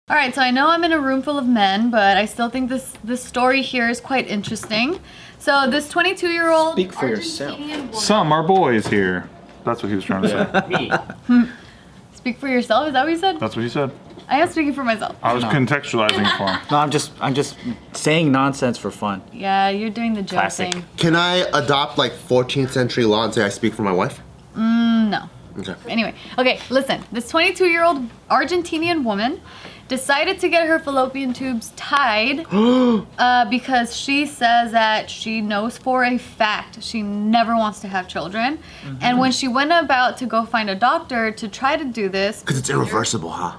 All right, so I know I'm in a room full of men, but I still think this story here is quite interesting. So this 22-year-old Speak for yourself. Woman, Some are boys here. That's what he was trying to say. Me. Speak for yourself. Is that what you said? That's what he said. I am speaking for myself. I was contextualizing it for him. No, I'm just saying nonsense for fun. Yeah, you're doing the joke Classic. thing. Can I adopt like 14th century law and say I speak for my wife? No. Okay. Anyway, okay, listen. This 22-year-old Argentinian woman decided to get her fallopian tubes tied because she says that she knows for a fact she never wants to have children. Mm-hmm. And when she went about to go find a doctor to try to do this... Because it's irreversible, huh?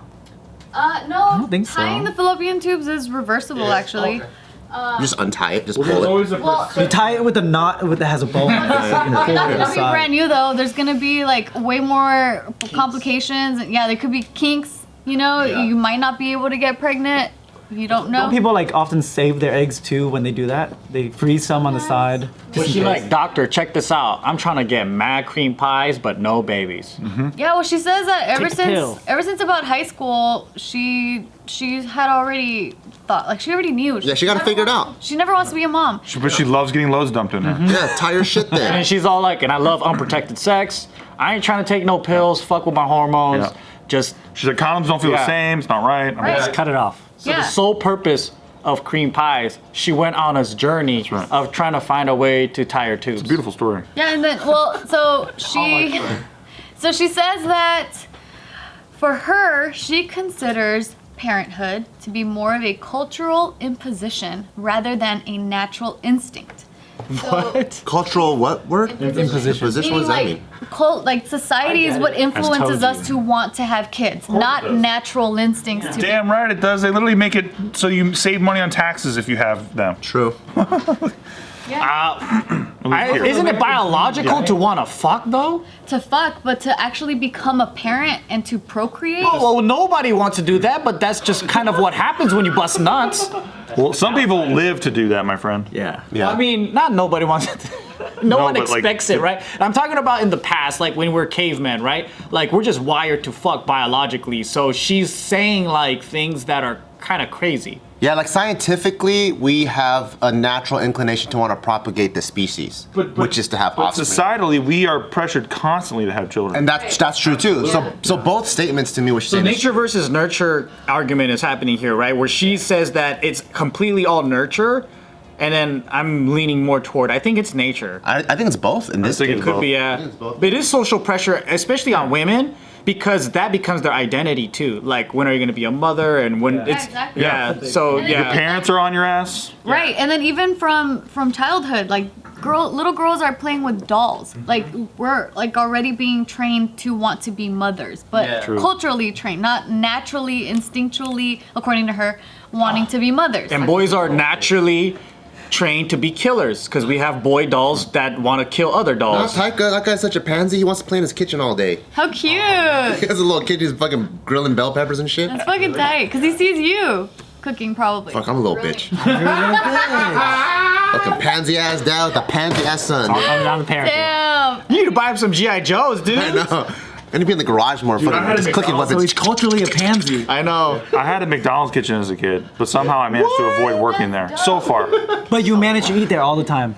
No, I don't think so. tying the fallopian tubes is reversible, actually. Okay. You just untie it, just There's pull it. always a Well, You tie it with a knot that has a bow. It's not gonna be brand new though. There's gonna be like way more complications. Yeah, there could be kinks. You know, you might not be able to get pregnant. You don't know. Don't people like often save their eggs too when they do that? They freeze some on the side. Was she like, doctor, check this out. I'm trying to get mad cream pies, but no babies. Yeah, well, she says that Take the pill. ever since about high school, she had already thought, like she already knew. Yeah, she got it figured out. She never wants to be a mom. But she loves getting loads dumped in her. Yeah, tie your shit there. And she's all like, and I love unprotected sex. I ain't trying to take no pills, fuck with my hormones. Yeah. Just She's like, condoms don't feel the same. It's not right. Right. Just cut it off. so the sole purpose of cream pies, she went on this journey right. of trying to find a way to tie her tubes. Beautiful story. Yeah, and then so she says that for her, she considers parenthood to be more of a cultural imposition rather than a natural instinct. What? Cultural what word? Imposition. What does Meaning that mean? like society is what influences told us you. to want to have kids, not natural instincts to Damn right it does. They literally make it so you save money on taxes if you have them. True. Isn't it biological to want to fuck though? to fuck, but to actually become a parent and to procreate. Oh, well, nobody wants to do that, but that's just kind of what happens when you bust nuts. Well, some people live to do that, my friend. Yeah. Yeah. I mean, not nobody wants it. No one but, like, expects it, right? And I'm talking about in the past, like when we're cavemen, right? Like we're just wired to fuck biologically. So she's saying like things that are kind of crazy. Yeah, like scientifically, we have a natural inclination to want to propagate the species, which is to have But offspring. societally, we are pressured constantly to have children. And that's true too. So both statements to me, what she's So saying nature versus nurture argument is happening here, right? Where she says that it's completely all nurture, and then I'm leaning more toward, I think it's nature. I think it's both in this think case. it's Could both. be, but it is social pressure, especially on women, because that becomes their identity too. Like, when are you going to be a mother, and when it's exactly. yeah. So And Your yeah, parents are on your ass. Right, and then even from childhood, like little girls are playing with dolls. Like we're like already being trained to want to be mothers, but True. culturally trained, not naturally, instinctually, according to her, wanting to be mothers. and boys are naturally trained to be killers because we have boy dolls that want to kill other No, dolls. Taika, that guy's such a pansy. He wants to play in his kitchen all day. How cute! He has a little kid who's fucking grilling bell peppers and shit. That's fucking tight, because he sees you cooking probably. Fuck, I'm a little bitch. Fucking pansy ass dad with a pansy ass son. I'm the parent. Damn! You need to buy him some GI Joes, dude. I know. And he'd be in the garage more, I fucking had just a cooking McDonald's, So weapons. he's culturally a pansy. I know. I had a McDonald's kitchen as a kid, but somehow I managed to avoid working there. So far. But you manage to eat there all the time.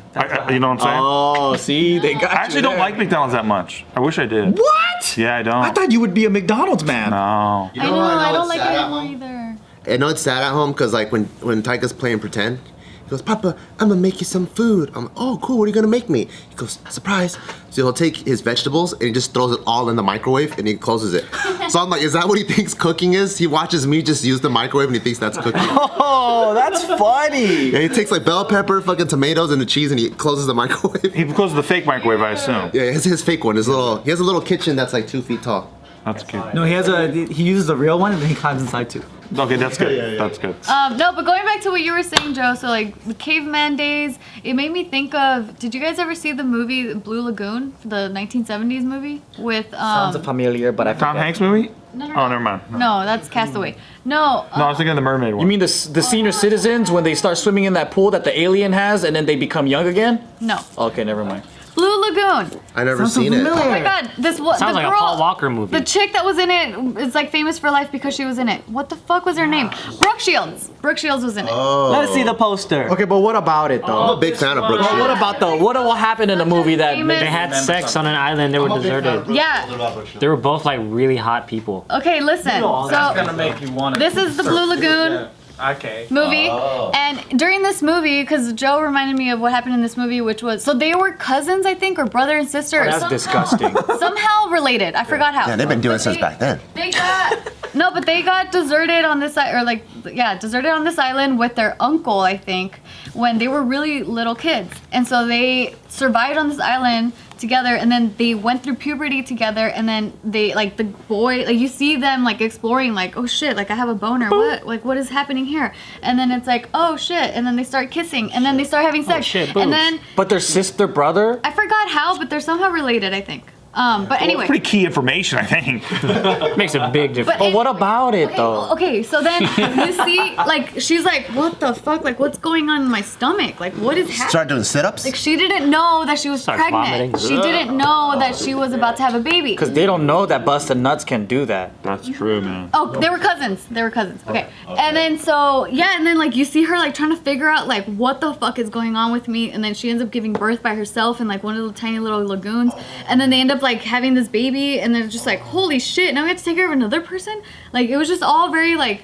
You know what I'm saying? Oh, see, they got I actually don't like McDonald's that much. I wish I did. What? Yeah, I don't. I thought you would be a McDonald's man. No. I know, I don't it's like sad it at anymore home. either. I know it's sad at home because like when Taika's playing pretend, he goes, Papa, I'm gonna make you some food. I'm like, oh cool, what are you gonna make me? He goes, surprise. So he'll take his vegetables and he just throws it all in the microwave and he closes it. So I'm like, is that what he thinks cooking is? He watches me just use the microwave and he thinks that's cooking. Oh, that's funny. Yeah, he takes like bell pepper, fucking tomatoes and the cheese and he closes the microwave. He closes the fake microwave, I assume. Yeah, it's his fake one. He has a little kitchen that's like 2 feet tall. That's cute. No, he uses the real one and then he climbs inside too. Okay, that's good. That's good. No, but going back to what you were saying, Joe, so like the caveman days, it made me think of, did you guys ever see the movie Blue Lagoon, the 1970s movie with Sounds familiar, but I Tom forget. Hanks movie? no, Oh, never mind. No, that's Castaway. No, No, I was thinking of the mermaid one. You mean the senior citizens when they start swimming in that pool that the alien has and then they become young again? no. Okay, never mind. Blue Lagoon. I never Sounds so seen it. familiar. Oh my god, this the Sounds like girl, a Paul Walker movie. The chick that was in it is like famous for life because she was in it. What the fuck was her name? Brooke Shields. Brooke Shields was in it. Oh. Let's see the poster. Okay, but what about it though? I'm a big fan of Brooke What Shields. about what happened in the movie that Famous- They had sex on an island. They were deserted. Yeah. They were both like really hot people. Okay, listen. So make you want this is the Blue Lagoon Okay. movie, and during this movie, because Joe reminded me of what happened in this movie, which was so they were cousins, I think, or brother and sister. That's disgusting. Somehow related. I forgot how. Yeah, they've been doing it since They- back then. They got no, but they got deserted on this or like deserted on this island with their uncle, I think, when they were really little kids, and so they survived on this island together, and then they went through puberty together, and then they like the boy, like you see them like exploring, like oh shit, like I have a boner, what is happening here, and then it's like oh shit, and then they start kissing, and then they start having sex, shit, and boobs. then But their sister brother? I forgot how, but they're somehow related, I think. But anyway. Pretty key information, I think. Makes a big difference. But what about it though? Okay, so then you see, like, she's like, what the fuck? Like, what's going on in my stomach? Like, what is happening? Start doing sit-ups. Like, she didn't know that she was Starts pregnant. vomiting. She didn't know that she was about to have a baby. Because they don't know that busted nuts can do that. That's true, man. Oh, they were cousins. They were cousins. Okay. And then so, yeah, and then like you see her like trying to figure out like what the fuck is going on with me, and then she ends up giving birth by herself in like one of the tiny little lagoons, and then they end up like having this baby, and they're just like, holy shit, now we have to take care of another person? Like it was just all very like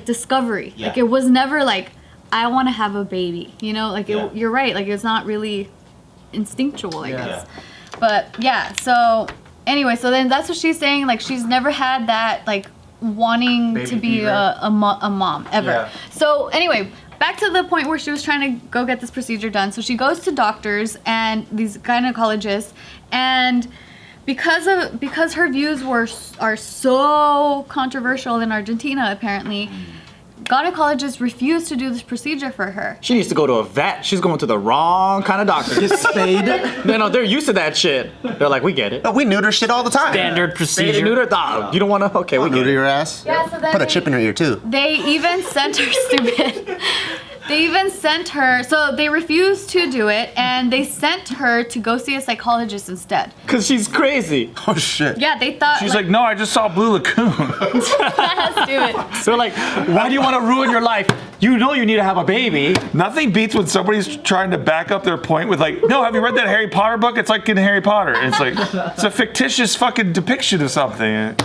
discovery. Like it was never like, I want to have a baby, you know? Like you're right, like it's not really instinctual, I guess. But yeah, so anyway, so then that's what she's saying, like she's never had that like wanting to be a mom ever. Yeah. So anyway, back to the point where she was trying to go get this procedure done. So she goes to doctors and these gynecologists, and because her views are so controversial in Argentina, apparently, gynecologists refuse to do this procedure for her. She needs to go to a vet. She's going to the wrong kind of doctor. Get spayed. No, they're used to that shit. They're like, we get it. No, we neuter shit all the time. Standard Spayed and procedure. neutered? Nah, you don't want to? Okay, we get Neuter it. your ass. Yeah, so then Put a chip in your ear too. They even sent her stupid. They even sent her, so they refused to do it, and they sent her to go see a psychologist instead. Because she's crazy. Oh shit. Yeah, they thought She's like, no, I just saw Blue Lagoon. that has to do it. So like, why do you want to ruin your life? You know you need to have a baby. Nothing beats when somebody's trying to back up their point with like, no, have you read that Harry Potter book? It's like in Harry Potter. And it's like, it's a fictitious fucking depiction of something.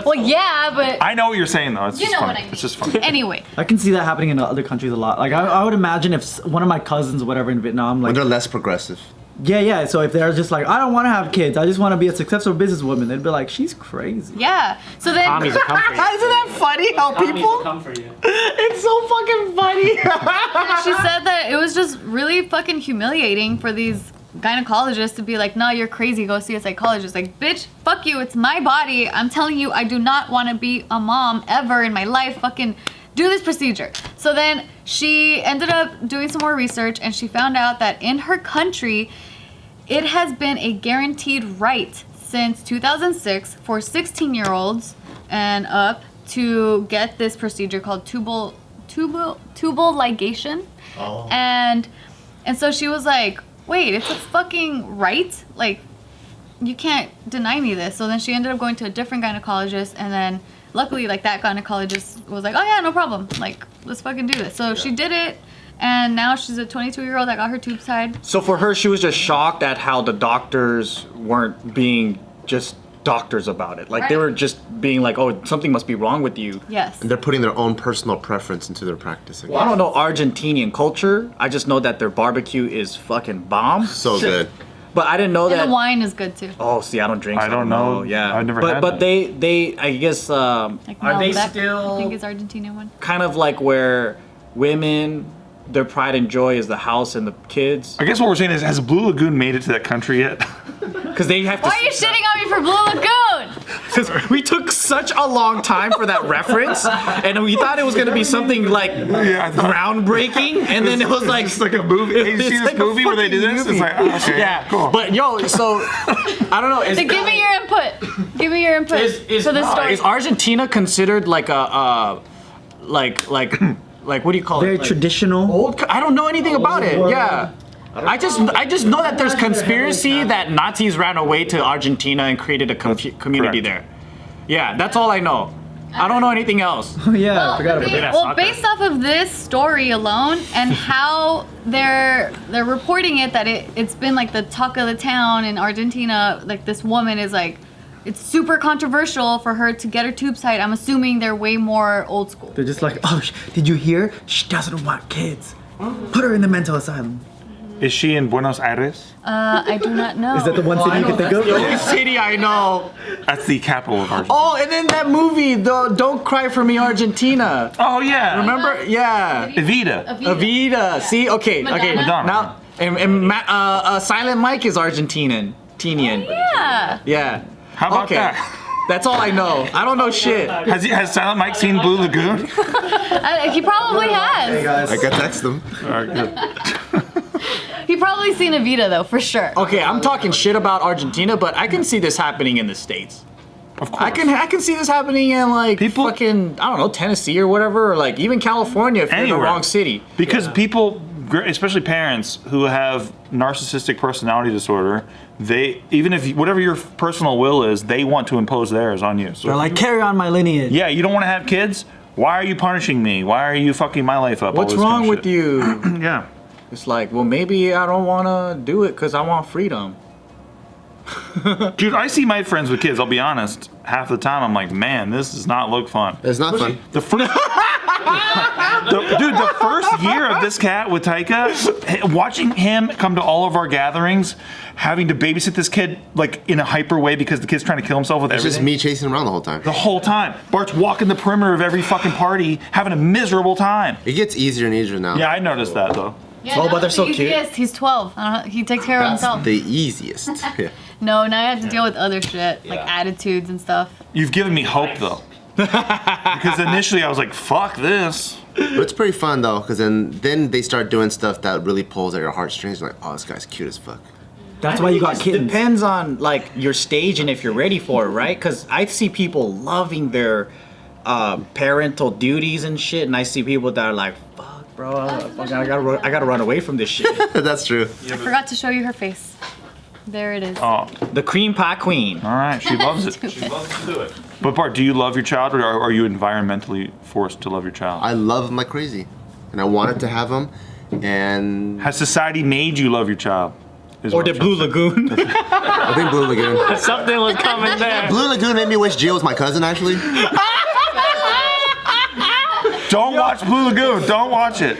Well, yeah, but I know what you're saying though. It's You just know funny. what I mean. It's just funny. anyway. I can see that happening in other countries a lot. Like I would imagine if one of my cousins, or whatever, in Vietnam, When like they're less progressive. yeah. So if they're just like, I don't want to have kids, I just want to be a successful businesswoman, they'd be like, she's crazy. Yeah. So then Tommy's a comfort. Isn't that funny how people? comfort you. It's so fucking funny. she said that it was just really fucking humiliating for these gynecologists to be like, no, you're crazy, go see a psychologist. Like, bitch, fuck you, it's my body. I'm telling you, I do not want to be a mom ever in my life. Fucking do this procedure. So then she ended up doing some more research, and she found out that in her country, it has been a guaranteed right since 2006 for 16-year-olds and up to get this procedure called tubal ligation. Oh. And so she was like, wait, it's a fucking right? Like, you can't deny me this. So then she ended up going to a different gynecologist, and then luckily, like, that gynecologist was like, oh yeah, no problem. Like, let's fucking do this. So she did it, and now she's a 22-year-old that got her tubes tied. So for her, she was just shocked at how the doctors weren't being just doctors about it. Like they Right. were just being like, oh, something must be wrong with you. Yes. And they're putting their own personal preference into their practice. I don't know Argentinian culture. I just know that their barbecue is fucking bomb. So good. But I didn't know And that. the wine is good too. Oh, see, I don't drink. I so don't know. Yeah, I've never but, had But that. they, I guess, Like are they Malbec, still I think is Argentinian one. kind of like where women, their pride and joy is the house and the kids? I guess what we're saying is, has Blue Lagoon made it to that country yet? Because they have to. Why are you shitting on me for Blue Lagoon? Because we took such a long time for that reference, and we thought it was gonna be something like Yeah, I thought- groundbreaking, and then it was like It's like a movie. Hey, you it's see this like a movie where they do fucking this? movie. It's like, oh, okay, yeah, cool. But yo, so I don't know. So give me your input. Give me your input to this story. Is Argentina considered like a like what do you call Very it? Like traditional. old? I don't know anything about it. Yeah. I just know that there's conspiracy that Nazis ran away to Argentina and created a community correct. there. Yeah, that's all I know. I don't know anything else. Oh yeah, I forgot about that. Well, based off of this story alone and how they're reporting it, that it's been like the talk of the town in Argentina. Like this woman is like, it's super controversial for her to get her tubes tied. I'm assuming they're way more old school. They're just like, oh, did you hear? She doesn't want kids. Put her in the mental asylum. Is she in Buenos Aires? I do not know. Is that the one city you can think of? The only city I know. That's the capital of Argentina. Oh, and then that movie, the Don't Cry for Me, Argentina. Oh yeah. Remember? Yeah. Evita. Avida. See? Okay. Okay. Madonna. Madonna. Now, and Silent Mike is Argentinian. Yeah. Yeah. How about Okay. that? That's all I know. I don't know shit. Has Silent Mike seen Blue Lagoon? He probably has. I can text them. All right, good. He probably seen Evita though, for sure. Okay, I'm talking shit about Argentina, but I can see this happening in the States. Of course. I can see this happening in like People- fucking, I don't know, Tennessee or whatever, or like even California if you're in the Anywhere. wrong city. Because people, especially parents who have narcissistic personality disorder, they, even if whatever your personal will is, they want to impose theirs on you. So They're like, carry on my lineage. yeah, you don't want to have kids? Why are you punishing me? Why are you fucking my life up? All What's this kind wrong of with shit. you? Yeah. It's like, well, maybe I don't want to do it because I want freedom. Dude, I see my friends with kids, I'll be honest. Half the time I'm like, man, this does not look fun. It's not fun. The first, dude, the first year of this cat with Taika, watching him come to all of our gatherings, having to babysit this kid like in a hyper way because the kid's trying to kill himself with It's everything. just me chasing him around the whole time. The whole time. Bart's walking the perimeter of every fucking party, having a miserable time. It gets easier and easier now. Yeah, I noticed that though. Yeah, Oh, now but they're it's so the cute. easiest. He's 12. He takes care of That's himself. the easiest. Yeah. No, now I have to deal with other shit, like attitudes and stuff. You've given me hope though. Because initially I was like, fuck this. But it's pretty fun though, because then they start doing stuff that really pulls at your heartstrings. You're like, oh, this guy's cute as fuck. That's why you got It kittens. depends on like your stage and if you're ready for it, right? Because I see people loving their parental duties and shit, and I see people that are like, fuck, bro, I gotta run away from this shit. That's true. I forgot to show you her face. There it is. Oh, The cream pie queen. all right, she loves it. Stupid. loves to do it. But Bart, do you love your child or are you environmentally forced to love your child? I love him like crazy, and I wanted to have him, and Has society made you love your child? Is Or what the I'm Blue Lagoon. I think Blue Lagoon. Something was coming there. Blue Lagoon made me wish Gio was my cousin, actually. Don't watch Blue Lagoon. Don't watch it.